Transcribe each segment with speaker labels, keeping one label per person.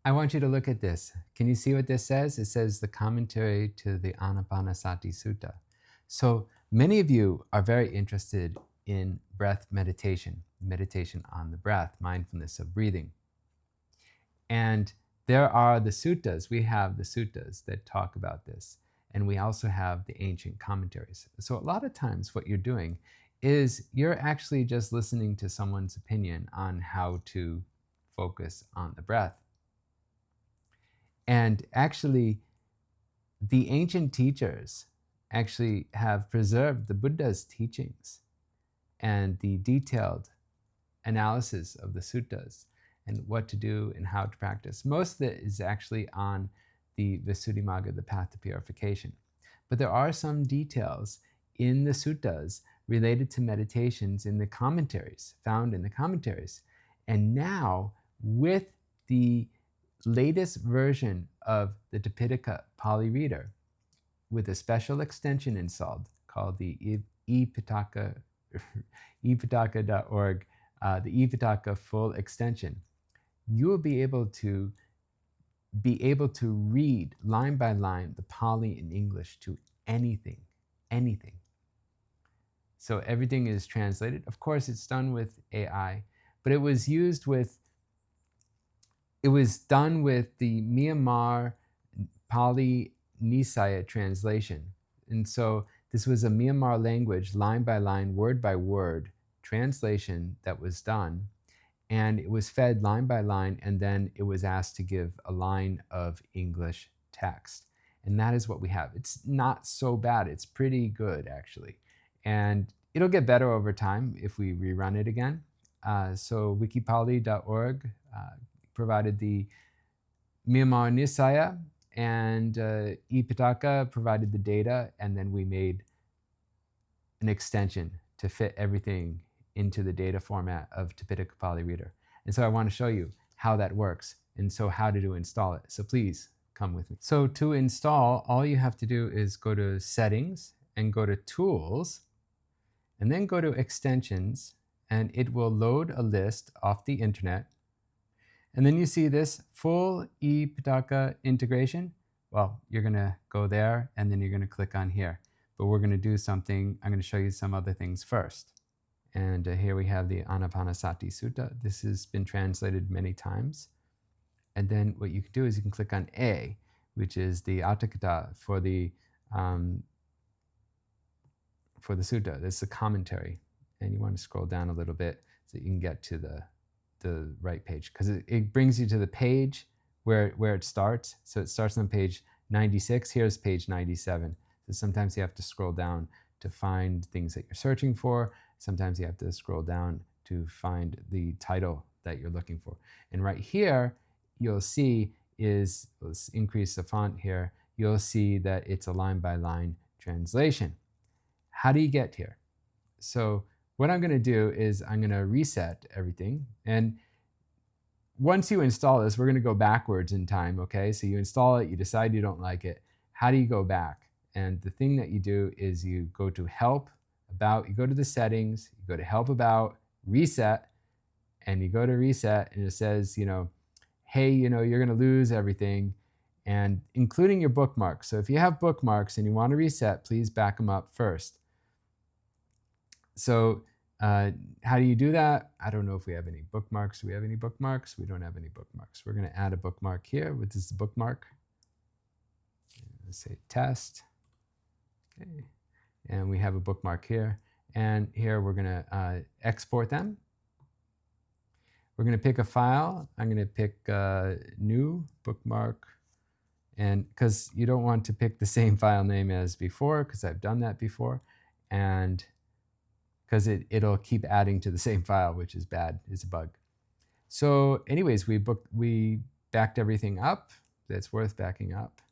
Speaker 1: I want you to look at this. Can you see what this says? It says the commentary to the Ānāpānassati Sutta. So many of you are very interested in breath meditation, meditation on the breath, mindfulness of breathing. And there are the suttas. We have the suttas that talk about this. And we also have the ancient commentaries. So a lot of times what you're doing is you're actually just listening to someone's opinion on how to focus on the breath. And actually, the ancient teachers actually have preserved the Buddha's teachings and the detailed analysis of the suttas and what to do and how to practice. Most of it is actually on the Visuddhimagga, the Path of Purification. But there are some details in the suttas related to meditations in the commentaries, found in the commentaries. And now, with the latest version of the Tipitaka Pali Reader, with a special extension installed called the Epitaka, epitaka.org, the Epitaka full extension, you will be able to read line by line the Pāļi and English to anything. So everything is translated. Of course, it's done with AI, but it was done with the Myanmar Pāļi Nisaya translation. And so this was a Myanmar language, line by line, word by word translation that was done. And it was fed line by line, and then it was asked to give a line of English text. And that is what we have. It's not so bad. It's pretty good, actually. And it'll get better over time if we rerun it again. So wikipali.org provided the Myanmar Nisaya, and Epitaka provided the data, and then we made an extension to fit everything into the data format of Tipitaka Pali Reader. And so I want to show you how that works, and so how to install it. So please come with me. So to install, all you have to do is go to Settings and go to Tools, and then go to Extensions, and it will load a list off the internet. And then you see this full Epitaka integration. Well, you're going to go there, and then you're going to click on here. But we're going to do something. I'm going to show you some other things first. And here we have the Ānāpānassati Sutta. This has been translated many times. And then what you can do is you can click on A, which is the Aṭṭhakathā for the sutta. This is a commentary. And you want to scroll down a little bit so you can get to the right page, because it brings you to the page where it starts. So it starts on page 96. Here's page 97. So sometimes you have to scroll down to find things that you're searching for. Sometimes you have to scroll down to find the title that you're looking for. And right here, you'll see is, let's increase the font here, you'll see that it's a line-by-line translation. How do you get here? So what I'm going to do is I'm going to reset everything. And once you install this, we're going to go backwards in time, okay? So you install it, you decide you don't like it. How do you go back? And the thing that you do is you go to Help, About, you go to the Settings, you go to Help, About, Reset, and you go to Reset, and it says, hey, you're going to lose everything, and including your bookmarks. So if you have bookmarks and you want to reset, please back them up first. So how do you do that? I don't know if we have any bookmarks. Do we have any bookmarks? We don't have any bookmarks. We're going to add a bookmark here. What is the bookmark? Let's say test. Okay. And we have a bookmark here. And here we're going to export them. We're going to pick a file. I'm going to pick new bookmark. And because you don't want to pick the same file name as before, because I've done that before. And because it'll keep adding to the same file, which is bad. It's a bug. So anyways, we backed everything up. That's worth backing up.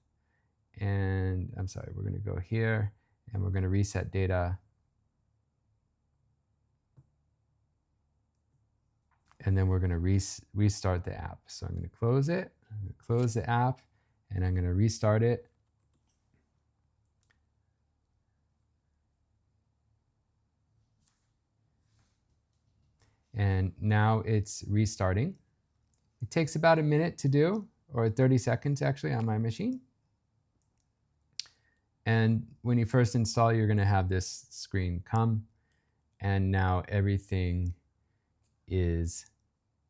Speaker 1: And I'm sorry, we're going to go here, and we're going to reset data. And then we're going to restart the app. So I'm going to close it. I'm going to close the app, and I'm going to restart it. And now it's restarting. It takes about a minute to do, or 30 seconds actually on my machine. And when you first install, you're going to have this screen come, and now everything is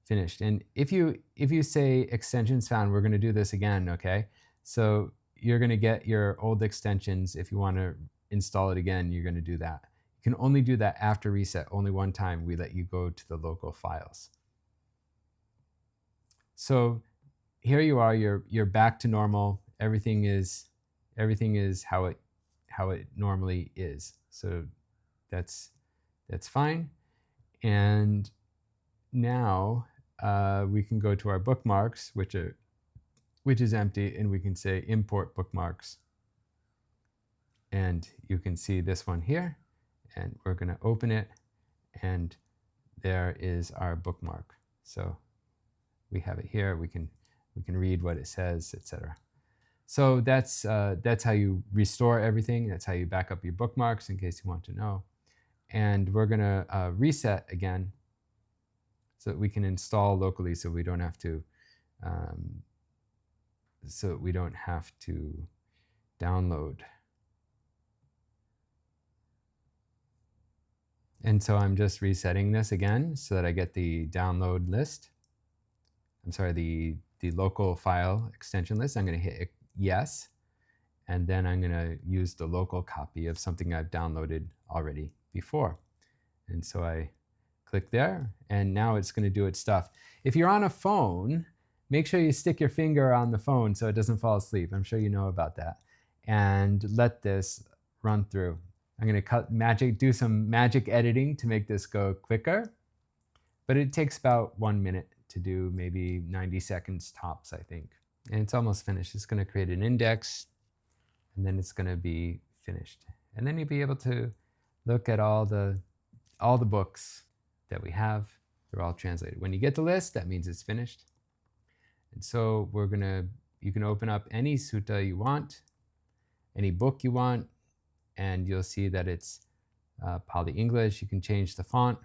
Speaker 1: finished. And if you say extensions found, we're going to do this again, okay? So you're going to get your old extensions. If you want to install it again, you're going to do that. You can only do that after reset. Only one time we let you go to the local files. So here you are, you're back to normal. Everything is how it normally is. So that's fine. And now we can go to our bookmarks, which is empty, and we can say import bookmarks. And you can see this one here, and we're going to open it, and there is our bookmark. So we have it here. We can read what it says, etc. So that's how you restore everything. That's how you back up your bookmarks, in case you want to know. And we're going to reset again, so that we can install locally, so we don't have to download. And so I'm just resetting this again so that I get the download list. I'm sorry, the local file extension list. I'm going to hit yes, and then I'm going to use the local copy of something I've downloaded already before. And so I click there, and now it's going to do its stuff. If you're on a phone, make sure you stick your finger on the phone so it doesn't fall asleep. I'm sure you know about that. And let this run through. I'm going to do some magic editing to make this go quicker, but it takes about 1 minute to do, maybe 90 seconds tops, I think. And it's almost finished. It's going to create an index, and then it's going to be finished. And then you'll be able to look at all the books that we have. They're all translated. When you get the list, that means it's finished. And so you can open up any sutta you want, any book you want, and you'll see that it's Pāli English. You can change the font.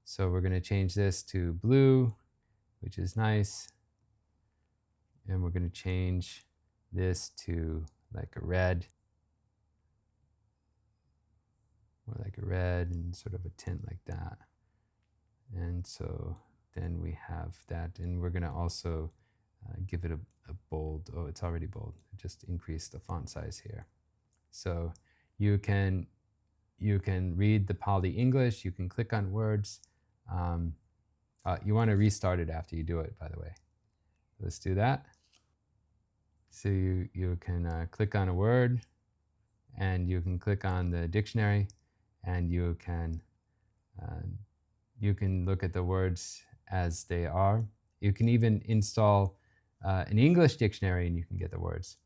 Speaker 1: So we're going to change this to blue, which is nice. And we're going to change this to like a red, more like a red, and sort of a tint like that. And so then we have that, and we're going to also give it a bold. Oh, it's already bold. Just increase the font size here. So you can read the Pāli English. You can click on words. You want to restart it after you do it, by the way. Let's do that. So you can click on a word, and you can click on the dictionary, and you can look at the words as they are. You can even install an English dictionary, and you can get the words.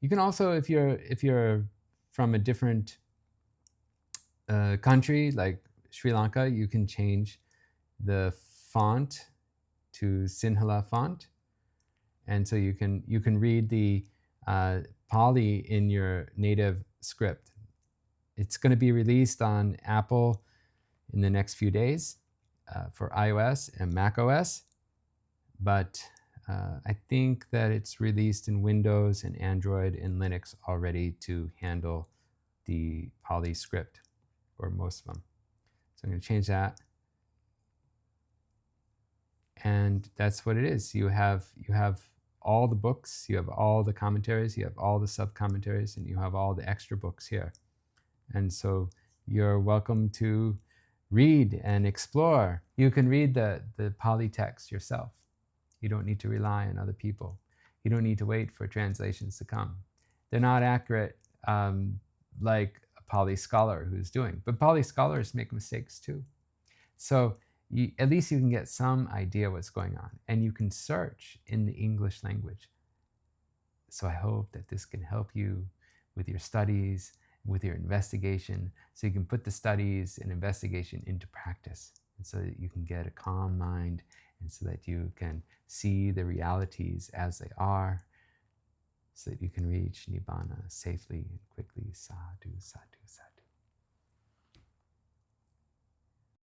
Speaker 1: You can also, if you're from a different country like Sri Lanka, you can change the font to Sinhala font, and so you can read the Pāli in your native script. It's going to be released on Apple in the next few days for iOS and macOS, but I think that it's released in Windows and Android and Linux already to handle the Pāli script, or most of them. So I'm going to change that. And that's what it is. You have all the books, you have all the commentaries, you have all the sub-commentaries, and you have all the extra books here. And so you're welcome to read and explore. You can read the Pāli text yourself. You don't need to rely on other people. You don't need to wait for translations to come. They're not accurate like a Pāli scholar who's doing, but Pāli scholars make mistakes too. So at least you can get some idea what's going on, and you can search in the English language. So I hope that this can help you with your studies, with your investigation, so you can put the studies and investigation into practice, and so that you can get a calm mind, and so that you can see the realities as they are, so that you can reach Nibbana safely and quickly. Sadhu, sadhu, sadhu.